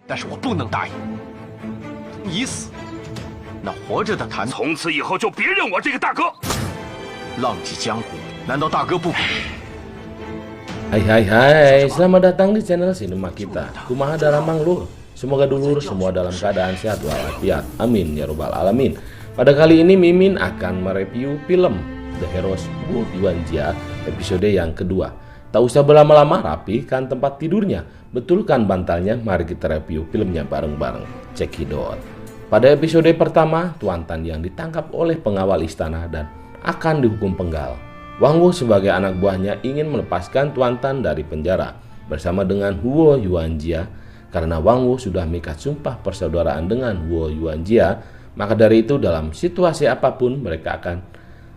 但是我不能答应。你死，那活着的谭从此以后就别认我这个大哥。浪迹江湖，难道大哥不懂？ Hai, selamat datang di channel Sinema kita. Kumaha dalamang lur. Semoga dulur semua dalam keadaan sehat walafiat. Amin ya robbal alamin. Pada kali ini Mimin akan mereview film The Heroes Wu Yuanjia episode yang kedua. Tak usah berlama-lama, rapikan tempat tidurnya, betulkan bantalnya, mari kita review filmnya bareng-bareng. Cekidot. Pada episode pertama, Tuan Tan yang ditangkap oleh pengawal istana dan akan dihukum penggal. Wang Wu sebagai anak buahnya ingin melepaskan Tuan Tan dari penjara bersama dengan Huo Yuanjia. Karena Wang Wu sudah mengikat sumpah persaudaraan dengan Huo Yuanjia, maka dari itu dalam situasi apapun mereka akan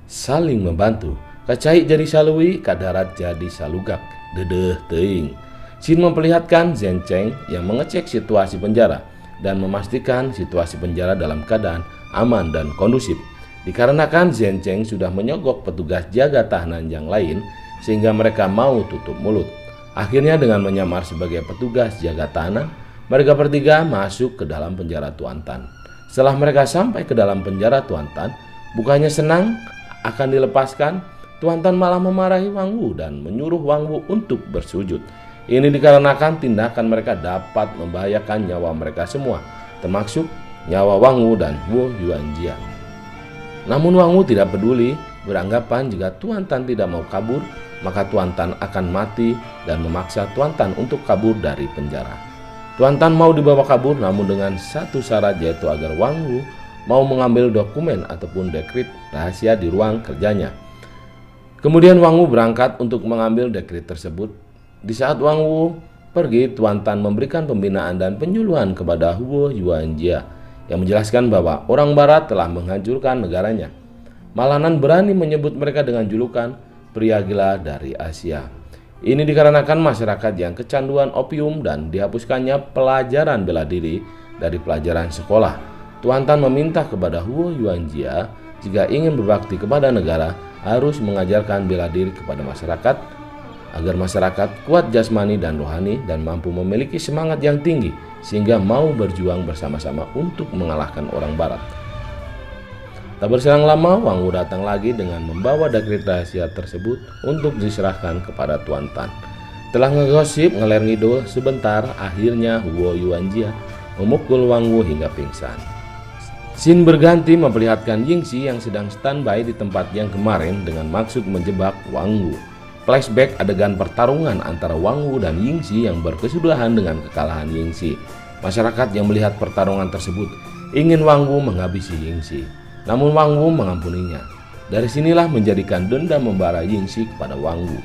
saling membantu. Kacai jadi salui, kadarat jadi salugak, dedeh teing. Xin memperlihatkan Zhen Cheng yang mengecek situasi penjara dan memastikan situasi penjara dalam keadaan aman dan kondusif. Dikarenakan Zhen Cheng sudah menyogok petugas jaga tahanan yang lain sehingga mereka mau tutup mulut. Akhirnya dengan menyamar sebagai petugas jaga tahanan, mereka bertiga masuk ke dalam penjara Tuan Tan. Setelah mereka sampai ke dalam penjara Tuan Tan, bukannya senang akan dilepaskan, Tuan Tan malah memarahi Wang Wu dan menyuruh Wang Wu untuk bersujud. Ini dikarenakan tindakan mereka dapat membahayakan nyawa mereka semua, termasuk nyawa Wang Wu dan Huo Yuanjia. Namun Wang Wu tidak peduli, beranggapan jika Tuan Tan tidak mau kabur, maka Tuan Tan akan mati dan memaksa Tuan Tan untuk kabur dari penjara. Tuan Tan mau dibawa kabur namun dengan satu syarat, yaitu agar Wang Wu mau mengambil dokumen ataupun dekrit rahasia di ruang kerjanya. Kemudian Wang Wu berangkat untuk mengambil dekrit tersebut. Di saat Wang Wu pergi, Tuan Tan memberikan pembinaan dan penyuluhan kepada Huo Yuanjia yang menjelaskan bahwa orang barat telah menghancurkan negaranya. Malanan berani menyebut mereka dengan julukan pria gila dari Asia. Ini dikarenakan masyarakat yang kecanduan opium dan dihapuskannya pelajaran bela diri dari pelajaran sekolah. Tuan Tan meminta kepada Huo Yuanjia jika ingin berbakti kepada negara harus mengajarkan bela diri kepada masyarakat agar masyarakat kuat jasmani dan rohani dan mampu memiliki semangat yang tinggi sehingga mau berjuang bersama-sama untuk mengalahkan orang barat. Tak berselang lama, Wang Wu datang lagi dengan membawa dekrit rahasia tersebut untuk diserahkan kepada Tuan Tan. Telah ngegosip ngeler ngidul sebentar, akhirnya Huo Yuanjia memukul Wang Wu hingga pingsan. Xin berganti memperlihatkan Yingxi yang sedang standby di tempat yang kemarin dengan maksud menjebak Wang Wu. Flashback adegan pertarungan antara Wang Wu dan Yingxi yang berkesudahan dengan kekalahan Yingxi. Masyarakat yang melihat pertarungan tersebut ingin Wang Wu menghabisi Yingxi, namun Wang Wu mengampuninya. Dari sinilah menjadikan dendam membara Yingxi kepada Wang Wu.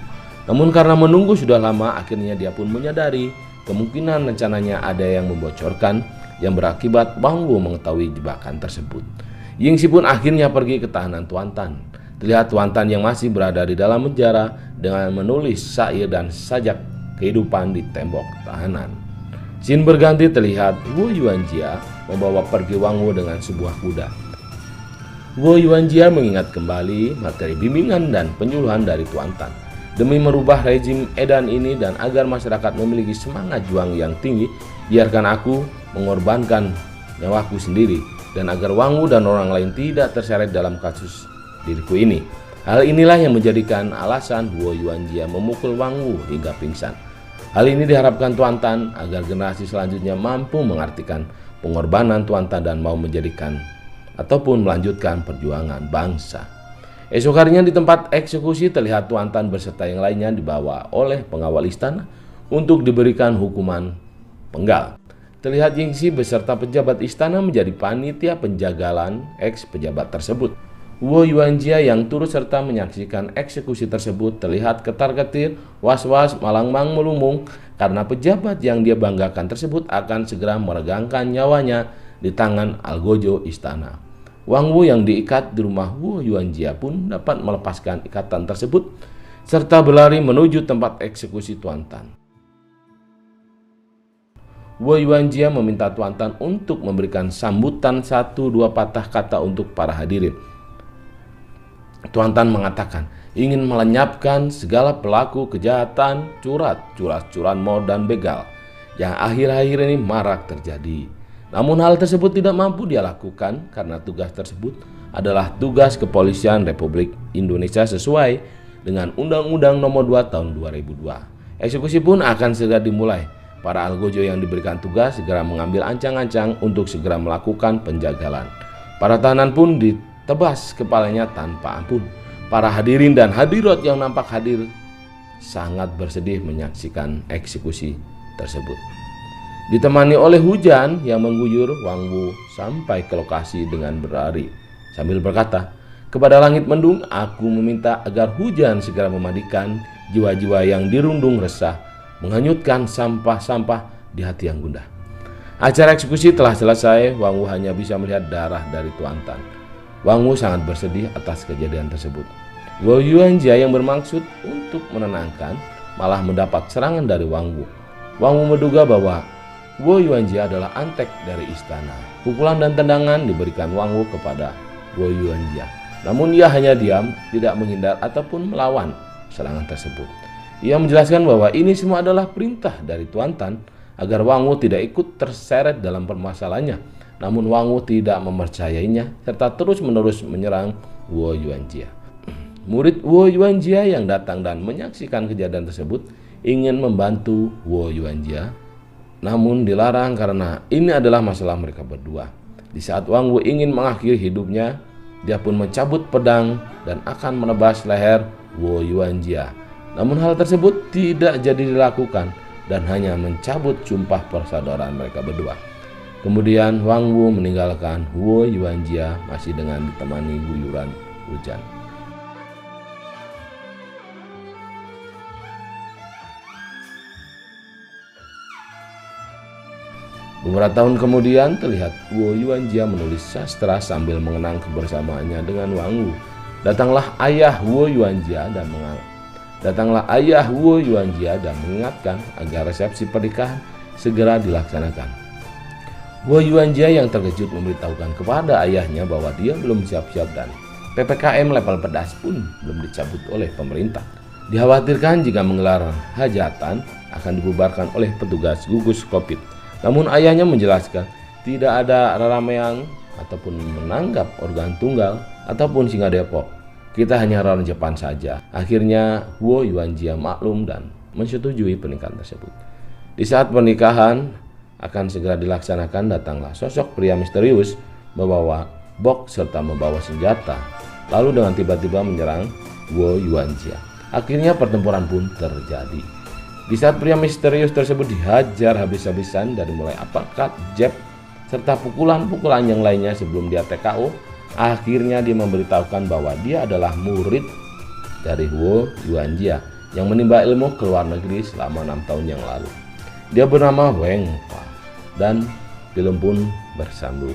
Namun karena menunggu sudah lama, akhirnya dia pun menyadari kemungkinan rencananya ada yang membocorkan yang berakibat Wang Wu mengetahui jebakan tersebut. Yingxi pun akhirnya pergi ke tahanan Tuan Tan. Terlihat Tuan Tan yang masih berada di dalam penjara dengan menulis syair dan sajak kehidupan di tembok tahanan. Xin berganti terlihat Huo Yuanjia membawa pergi Wang Wu dengan sebuah kuda. Huo Yuanjia mengingat kembali materi bimbingan dan penyuluhan dari Tuan Tan. Demi merubah rezim edan ini dan agar masyarakat memiliki semangat juang yang tinggi, biarkan aku mengorbankan nyawaku sendiri dan agar Wang Wu dan orang lain tidak terseret dalam kasus diriku ini. Hal inilah yang menjadikan alasan Huo Yuanjia memukul Wang Wu hingga pingsan. Hal ini diharapkan Tuan Tan agar generasi selanjutnya mampu mengartikan pengorbanan Tuan Tan dan mau menjadikan ataupun melanjutkan perjuangan bangsa. Esok harinya di tempat eksekusi terlihat Tuan Tan beserta yang lainnya dibawa oleh pengawal istana untuk diberikan hukuman penggal. Terlihat Yingxi beserta pejabat istana menjadi panitia penjagalan ex-pejabat tersebut. Huo Yuanjia yang turut serta menyaksikan eksekusi tersebut terlihat ketar-ketir, was-was, malang-mang melumung karena pejabat yang dia banggakan tersebut akan segera meregangkan nyawanya di tangan algojo istana. Wang Wu yang diikat di rumah Huo Yuanjia pun dapat melepaskan ikatan tersebut serta berlari menuju tempat eksekusi Tuan Tan. Huo Yuanjia meminta Tuan Tan untuk memberikan sambutan 1-2 patah kata untuk para hadirin. Tuan Tan mengatakan ingin melenyapkan segala pelaku kejahatan, curanmor dan begal. yang akhir-akhir ini marak terjadi. Namun hal tersebut tidak mampu dia lakukan karena tugas tersebut adalah tugas kepolisian Republik Indonesia sesuai dengan Undang-Undang Nomor 2 Tahun 2002. Eksekusi pun akan segera dimulai. Para algojo yang diberikan tugas segera mengambil ancang-ancang untuk segera melakukan penjagalan. Para tahanan pun ditebas kepalanya tanpa ampun. Para hadirin dan hadirat yang nampak hadir sangat bersedih menyaksikan eksekusi tersebut. Ditemani oleh hujan yang mengguyur, Wang Wu sampai ke lokasi dengan berlari sambil berkata, "Kepada langit mendung, aku meminta agar hujan segera memandikan jiwa-jiwa yang dirundung resah, menghanyutkan sampah-sampah di hati yang gundah." Acara eksekusi telah selesai. Wang Wu hanya bisa melihat darah dari Tuan Tan. Wang Wu sangat bersedih atas kejadian tersebut. Guo Yuanjia yang bermaksud untuk menenangkan malah mendapat serangan dari Wang Wu. Wang Wu menduga bahwa Guo Yuanjia adalah antek dari istana. Pukulan dan tendangan diberikan Wang Wu kepada Guo Yuanjia. Namun ia hanya diam, tidak menghindar ataupun melawan serangan tersebut. Ia menjelaskan bahwa ini semua adalah perintah dari Tuan Tan agar Wang Wu tidak ikut terseret dalam permasalahannya. Namun Wang Wu tidak mempercayainya serta terus-menerus menyerang Guo Yuanjia. Murid Guo Yuanjia yang datang dan menyaksikan kejadian tersebut ingin membantu Guo Yuanjia, namun dilarang karena ini adalah masalah mereka berdua. Di saat Wang Wu ingin mengakhiri hidupnya, dia pun mencabut pedang dan akan menebas leher Guo Yuanjia. Namun hal tersebut tidak jadi dilakukan dan hanya mencabut sumpah persaudaraan mereka berdua. Kemudian Wang Wu meninggalkan Guo Yuanjia masih dengan ditemani guyuran hujan. Beberapa tahun kemudian terlihat Guo Yuanjia menulis sastra sambil mengenang kebersamaannya dengan Wang Wu. Datanglah ayah Guo Yuanjia dan mengingatkan agar resepsi pernikahan segera dilaksanakan. Guo Yuanjia yang terkejut memberitahukan kepada ayahnya bahwa dia belum siap-siap dan PPKM level pedas pun belum dicabut oleh pemerintah. Dikhawatirkan jika menggelar hajatan akan dibubarkan oleh petugas gugus COVID. Namun ayahnya menjelaskan tidak ada raramaian ataupun menanggap organ tunggal ataupun singa Depok. Kita hanya orang Jepang saja. Akhirnya Guo Yuanjia maklum dan menyetujui pernikahan tersebut. Di saat pernikahan akan segera dilaksanakan, datanglah sosok pria misterius membawa bok serta membawa senjata. Lalu dengan tiba-tiba menyerang Guo Yuanjia. Akhirnya pertempuran pun terjadi. Di saat pria misterius tersebut dihajar habis-habisan dari mulai uppercut, jab, serta pukulan-pukulan yang lainnya sebelum dia TKO, akhirnya dia memberitahukan bahwa dia adalah murid dari Guo Yuanjia yang menimba ilmu ke luar negeri selama 6 tahun yang lalu. Dia bernama Wang Fa dan film pun bersambung.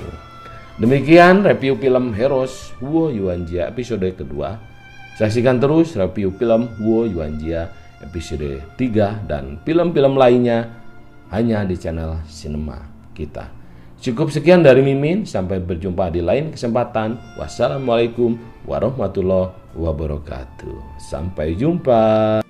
Demikian review film Heroes Guo Yuanjia episode kedua. Saksikan terus review film Guo Yuanjia episode 3 dan film-film lainnya hanya di channel Sinema kita. Cukup sekian dari Mimin, sampai berjumpa di lain kesempatan. Wassalamualaikum warahmatullahi wabarakatuh. Sampai jumpa.